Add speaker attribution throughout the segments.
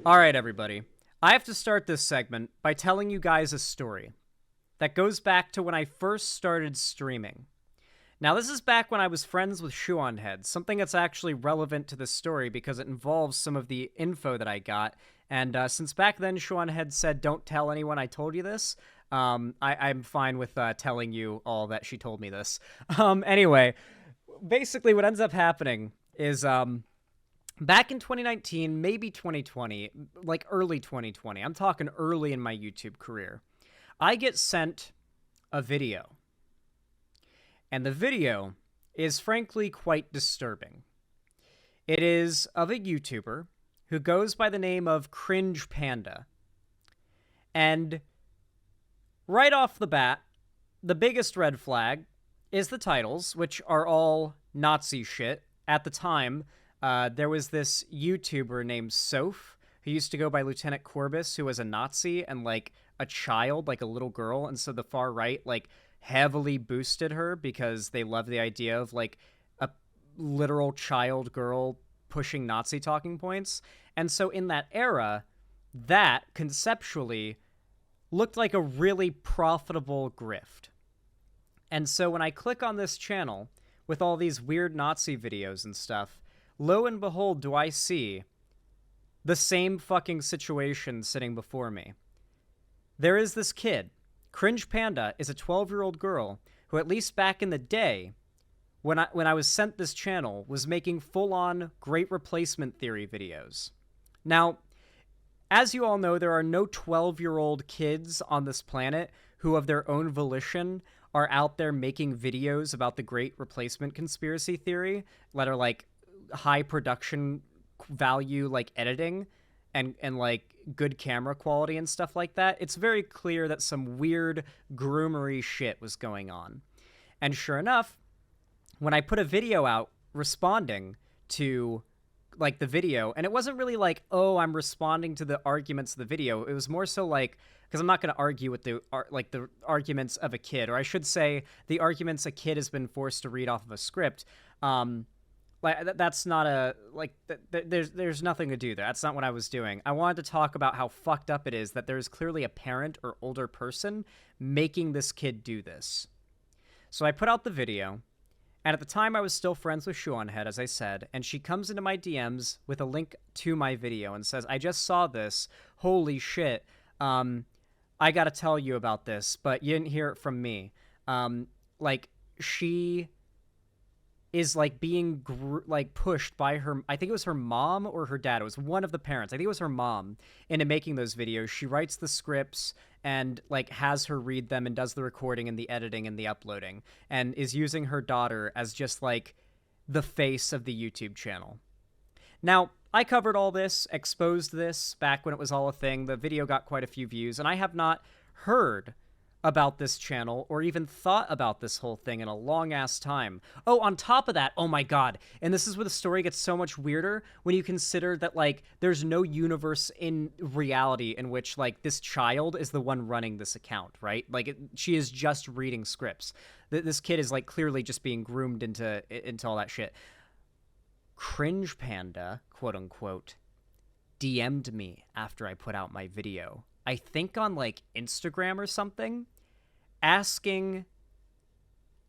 Speaker 1: All right, everybody. I have to start this segment by telling you guys a story that goes back to when I first started streaming. Now, this is back when I was friends with Shuonhead, something that's actually relevant to this story because it involves some of the info that I got. And since back then Shuonhead said, don't tell anyone I told you this, I'm fine with telling you all that she told me this. Anyway, basically what ends up happening is back in 2019, maybe 2020, like early 2020, I'm talking early in my YouTube career, I get sent a video. And the video is frankly quite disturbing. It is of a YouTuber who goes by the name of Cringe Panda. And right off the bat, the biggest red flag is the titles, which are all Nazi shit. At the time, there was this YouTuber named Soph who used to go by Lieutenant Corbus, who was a Nazi and like a child, like a little girl. And so the far right, like, heavily boosted her because they love the idea of like a literal child girl pushing Nazi talking points. And so in that era, that conceptually looked like a really profitable grift. And so when I click on this channel with all these weird Nazi videos and stuff, lo and behold, do I see the same fucking situation sitting before me. There is this kid. Cringe Panda is a 12-year-old girl who, at least back in the day, when I was sent this channel, was making full-on Great Replacement Theory videos. Now, as you all know, there are no 12-year-old kids on this planet who, of their own volition, are out there making videos about the Great Replacement Conspiracy Theory that are, like, high production value, like, editing and like good camera quality and stuff like that. It's very clear that some weird groomery shit was going on. And sure enough, when I put a video out responding to like the video, and it wasn't really like, oh, I'm responding to the arguments of the video. It was more so like, because I'm not going to argue with the arguments of a kid, or I should say the arguments a kid has been forced to read off of a script. Like that's not a like. There's nothing to do there. That's not what I was doing. I wanted to talk about how fucked up it is that there is clearly a parent or older person making this kid do this. So I put out the video, and at the time I was still friends with Shuonhead, as I said, and she comes into my DMs with a link to my video and says, "I just saw this. Holy shit! I gotta tell you about this, but you didn't hear it from me." Like she is like being like pushed by her, I think it was her mom or her dad. It was one of the parents. I think it was her mom into making those videos. She writes the scripts and like has her read them and does the recording and the editing and the uploading and is using her daughter as just like the face of the YouTube channel. Now, I covered all this, exposed this back when it was all a thing. The video got quite a few views, and I have not heard about this channel or even thought about this whole thing in a long ass time. Oh, on top of that, oh my god, and this is where the story gets so much weirder when you consider that like there's no universe in reality in which like this child is the one running this account, right? Like she is just reading scripts. This kid is like clearly just being groomed into all that shit. Cringe Panda, quote unquote, DM'd me after I put out my video. I think on like Instagram or something, asking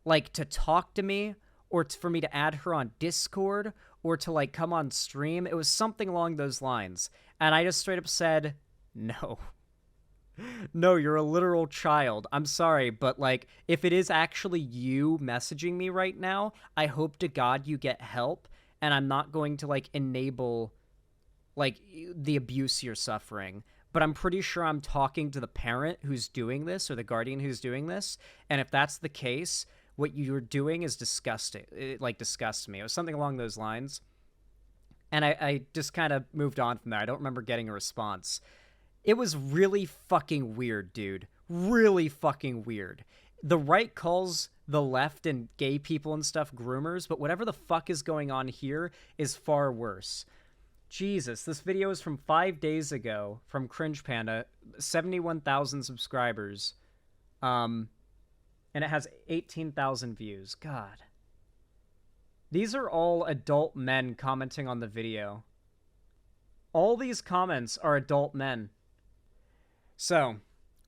Speaker 1: like to talk to me or for me to add her on Discord or to like come on stream. It was something along those lines. And I just straight up said, no. No, you're a literal child. I'm sorry, but like if it is actually you messaging me right now, I hope to God you get help, and I'm not going to like enable like the abuse you're suffering. But I'm pretty sure I'm talking to the parent who's doing this or the guardian who's doing this. And if that's the case, what you're doing is disgusting. It like disgusts me. It was something along those lines. And I just kind of moved on from there. I don't remember getting a response. It was really fucking weird, dude. Really fucking weird. The right calls the left and gay people and stuff groomers, but whatever the fuck is going on here is far worse. Jesus, this video is from 5 days ago from Cringe Panda, 71,000 subscribers, and it has 18,000 views. God. These are all adult men commenting on the video. All these comments are adult men. So,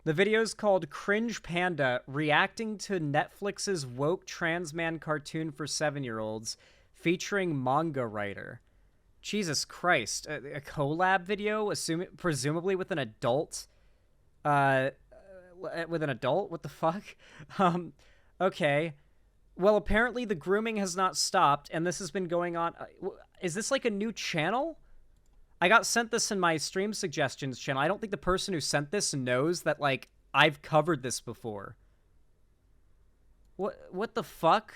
Speaker 1: the video is called Cringe Panda reacting to Netflix's woke trans man cartoon for 7-year-olds featuring manga writer. Jesus Christ, a collab video, presumably with an adult. With an adult? What the fuck? Okay. Well, apparently the grooming has not stopped, and this has been going on. Is this like a new channel? I got sent this in my stream suggestions channel. I don't think the person who sent this knows that, like, I've covered this before. What the fuck?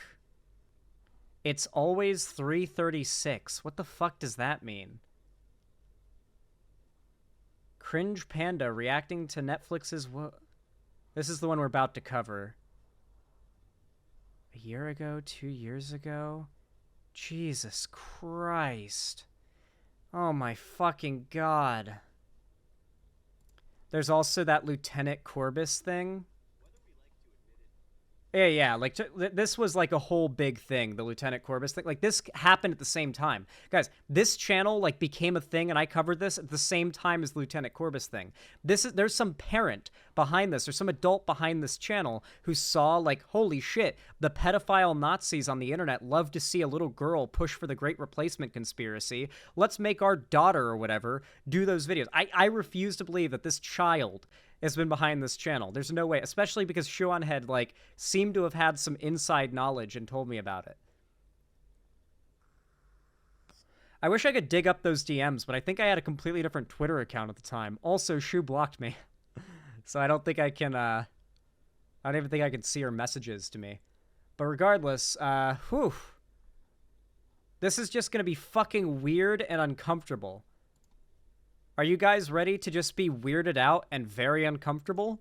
Speaker 1: It's always 3:36. What the fuck does that mean? Cringe Panda reacting to Netflix's... This is the one we're about to cover. A year ago? 2 years ago? Jesus Christ. Oh my fucking god. There's also that Lieutenant Corbus thing. Yeah, like, this was like a whole big thing, the Lieutenant Corbus thing. Like, this happened at the same time. Guys, this channel, like, became a thing, and I covered this at the same time as the Lieutenant Corbus thing. There's some parent behind this, or some adult behind this channel who saw, like, holy shit, the pedophile Nazis on the internet love to see a little girl push for the Great Replacement conspiracy. Let's make our daughter, or whatever, do those videos. I refuse to believe that this child has been behind this channel. There's no way, especially because Shuonhead, like, seemed to have had some inside knowledge and told me about it. I wish I could dig up those DMs, but I think I had a completely different Twitter account at the time. Also, Shu blocked me. So I don't think I can, I don't even think I can see her messages to me. But regardless, whew. This is just gonna be fucking weird and uncomfortable. Are you guys ready to just be weirded out and very uncomfortable?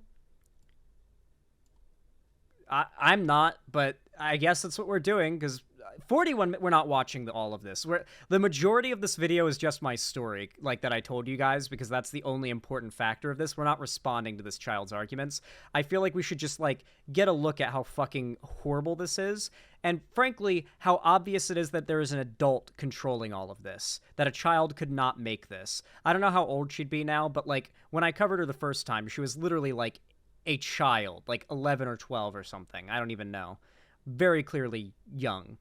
Speaker 1: I'm not, but I guess that's what we're doing, because 41, we're not watching all of this. The majority of this video is just my story, like, that I told you guys, because that's the only important factor of this. We're not responding to this child's arguments. I feel like we should just, like, get a look at how fucking horrible this is, and frankly, how obvious it is that there is an adult controlling all of this, that a child could not make this. I don't know how old she'd be now, but, like, when I covered her the first time, she was literally, like, a child, like 11 or 12 or something. I don't even know. Very clearly young.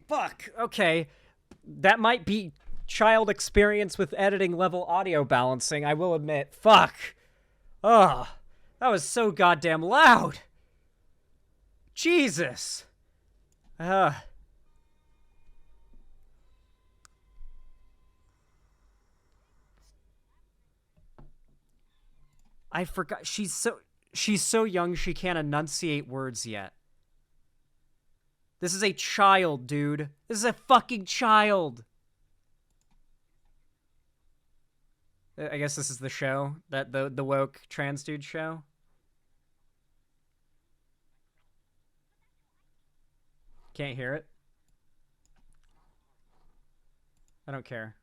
Speaker 1: Fuck, okay. That might be child experience with editing level audio balancing, I will admit. Fuck. Ugh. That was so goddamn loud. Jesus. I forgot. She's so young she can't enunciate words yet. This is a child, dude. This is a fucking child. I guess this is the show, that the woke trans dude show. Can't hear it. I don't care.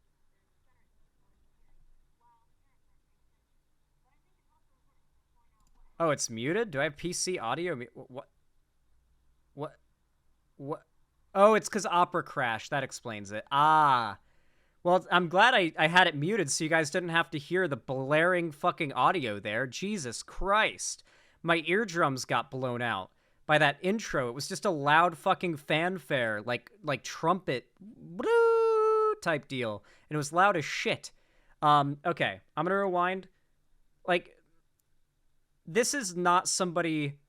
Speaker 1: Oh, it's muted? Do I have PC audio? What? What? What? Oh, it's because Opera crashed. That explains it. Ah. Well, I'm glad I had it muted so you guys didn't have to hear the blaring fucking audio there. Jesus Christ. My eardrums got blown out by that intro. It was just a loud fucking fanfare, like trumpet type deal. And it was loud as shit. Okay, I'm gonna rewind. Like, this is not somebody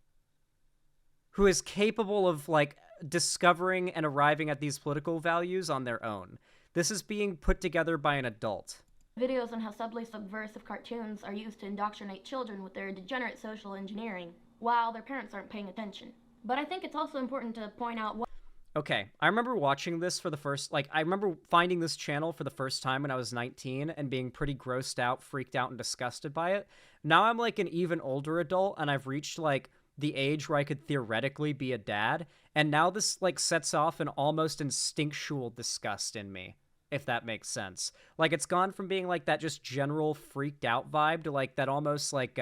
Speaker 1: who is capable of, like, discovering and arriving at these political values on their own. This is being put together by an adult.
Speaker 2: Videos on how subtly subversive cartoons are used to indoctrinate children with their degenerate social engineering, while their parents aren't paying attention. But I think it's also important to point out what...
Speaker 1: Okay, I remember watching this for the first... Like, I remember finding this channel for the first time when I was 19 and being pretty grossed out, freaked out, and disgusted by it. Now I'm, like, an even older adult, and I've reached, like, the age where I could theoretically be a dad, and now this, like, sets off an almost instinctual disgust in me, if that makes sense. Like, it's gone from being, like, that just general freaked out vibe to, like, that almost, like,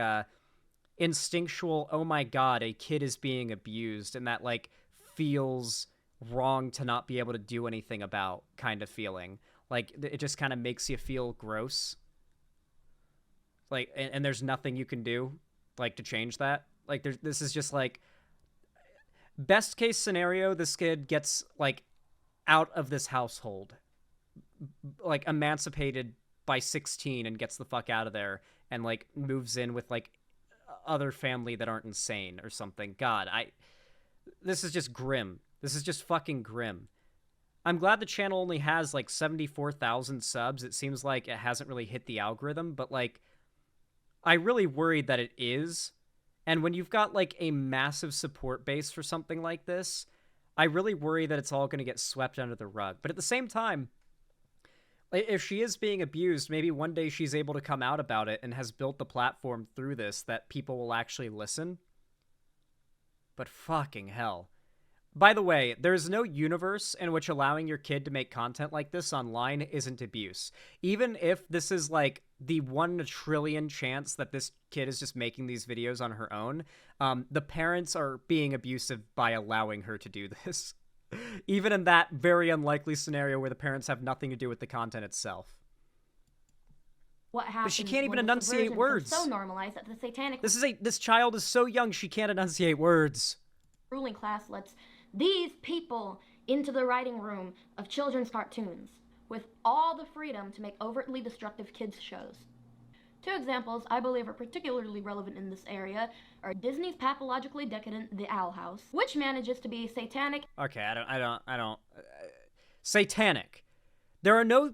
Speaker 1: instinctual, oh my god, a kid is being abused, and that like feels wrong to not be able to do anything about kind of feeling. Like it just kind of makes you feel gross. Like and there's nothing you can do like to change that. Like this is just like best case scenario, this kid gets like out of this household, like emancipated by 16 and gets the fuck out of there and like moves in with like other family that aren't insane or something. God, this is just grim. This is just fucking grim. I'm glad the channel only has like 74,000 subs. It seems like it hasn't really hit the algorithm, but like I really worried that it is. And when you've got like a massive support base for something like this, I really worry that it's all going to get swept under the rug. But at the same time, if she is being abused, maybe one day she's able to come out about it and has built the platform through this that people will actually listen. But fucking hell. By the way, there's no universe in which allowing your kid to make content like this online isn't abuse. Even if this is like the 1 trillion chance that this kid is just making these videos on her own, the parents are being abusive by allowing her to do this. Even in that very unlikely scenario where the parents have nothing to do with the content itself.
Speaker 2: What happens
Speaker 1: but she can't even
Speaker 2: when
Speaker 1: enunciate words.
Speaker 2: So normalized that the satanic
Speaker 1: this child is so young she can't enunciate words.
Speaker 2: Ruling class lets these people into the writing room of children's cartoons with all the freedom to make overtly destructive kids shows. 2 examples I believe are particularly relevant in this area are Disney's pathologically decadent The Owl House, which manages to be satanic.
Speaker 1: Okay, I don't. Satanic. There are no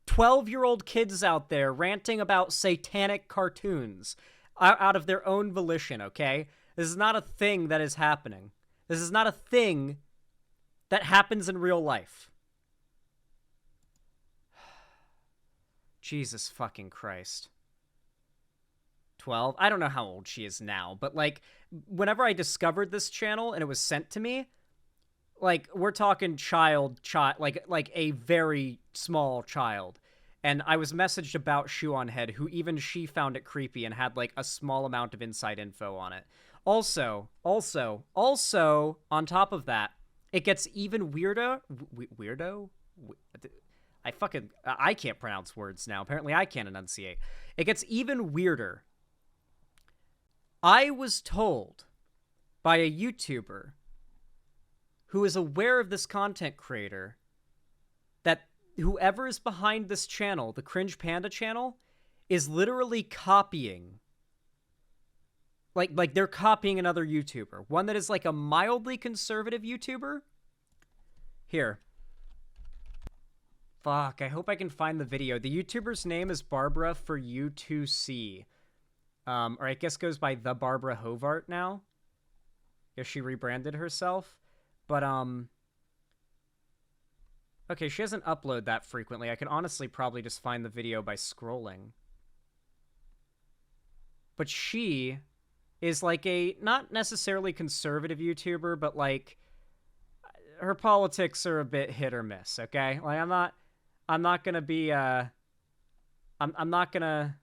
Speaker 1: 12-year-old kids out there ranting about satanic cartoons out of their own volition, okay? This is not a thing that is happening. This is not a thing that happens in real life. Jesus fucking Christ. 12? I don't know how old she is now, but like whenever I discovered this channel and it was sent to me, like we're talking child like a very small child. And I was messaged about Shoe on Head, who even she found it creepy and had like a small amount of inside info on it. Also, on top of that, it gets even weirder. Weirdo? I can't pronounce words now. Apparently I can't enunciate. It gets even weirder. I was told by a YouTuber who is aware of this content creator that whoever is behind this channel, the Cringe Panda channel, is literally copying. Like they're copying another YouTuber. One that is like a mildly conservative YouTuber. Here. Fuck, I hope I can find the video. The YouTuber's name is Barbara for U2C. Or I guess goes by The Barbara Hovart now. If she rebranded herself. But, okay, she doesn't upload that frequently. I could honestly probably just find the video by scrolling. But she is like a, not necessarily conservative YouTuber, but like, her politics are a bit hit or miss, okay? Like, I'm not gonna be, I'm not gonna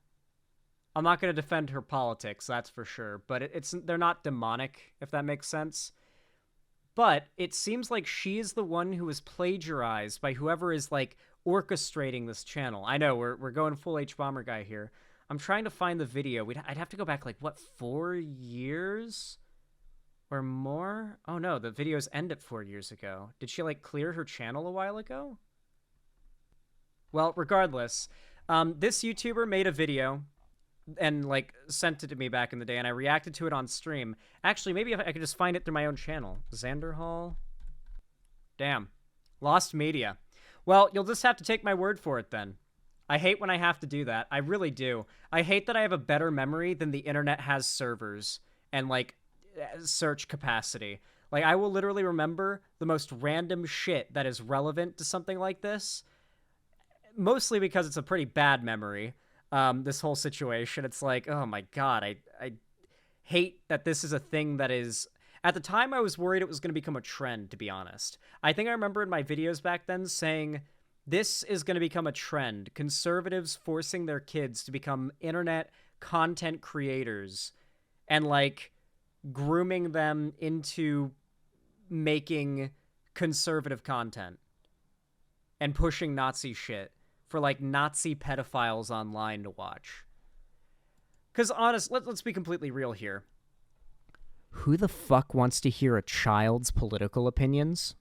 Speaker 1: defend her politics, that's for sure. But they're not demonic, if that makes sense. But it seems like she is the one who is plagiarized by whoever is, like, orchestrating this channel. I know, we're going full H-Bomber guy here. I'm trying to find the video. I'd have to go back, like, what, 4 years? Or more? Oh, no, the videos end at 4 years ago. Did she, like, clear her channel a while ago? Well, regardless, this YouTuber made a video and, like, sent it to me back in the day, and I reacted to it on stream. Actually, maybe if I could just find it through my own channel. Xander Hall? Damn. Lost media. Well, you'll just have to take my word for it, then. I hate when I have to do that. I really do. I hate that I have a better memory than the internet has servers and, like, search capacity. Like, I will literally remember the most random shit that is relevant to something like this. Mostly because it's a pretty bad memory. This whole situation. It's like, oh my god, I hate that this is a thing that is... At the time, I was worried it was going to become a trend, to be honest. I think I remember in my videos back then saying, this is going to become a trend. Conservatives forcing their kids to become internet content creators and like grooming them into making conservative content and pushing Nazi shit for like Nazi pedophiles online to watch. Because let's be completely real here. Who the fuck wants to hear a child's political opinions?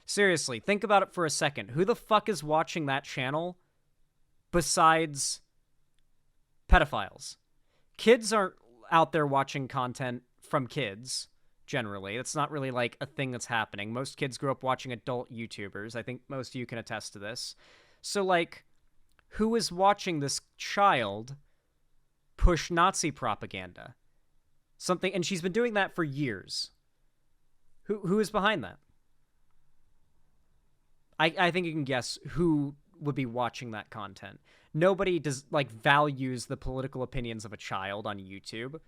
Speaker 1: Seriously, think about it for a second. Who the fuck is watching that channel besides pedophiles? Kids aren't out there watching content from kids, generally. It's not really like a thing that's happening. Most kids grow up watching adult YouTubers. I think most of you can attest to this. So, like, who is watching this child push Nazi propaganda? And she's been doing that for years. Who is behind that? I think you can guess who would be watching that content. Nobody values the political opinions of a child on YouTube.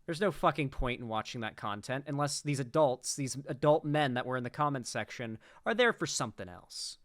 Speaker 1: There's no fucking point in watching that content unless these adult men that were in the comments section, are there for something else.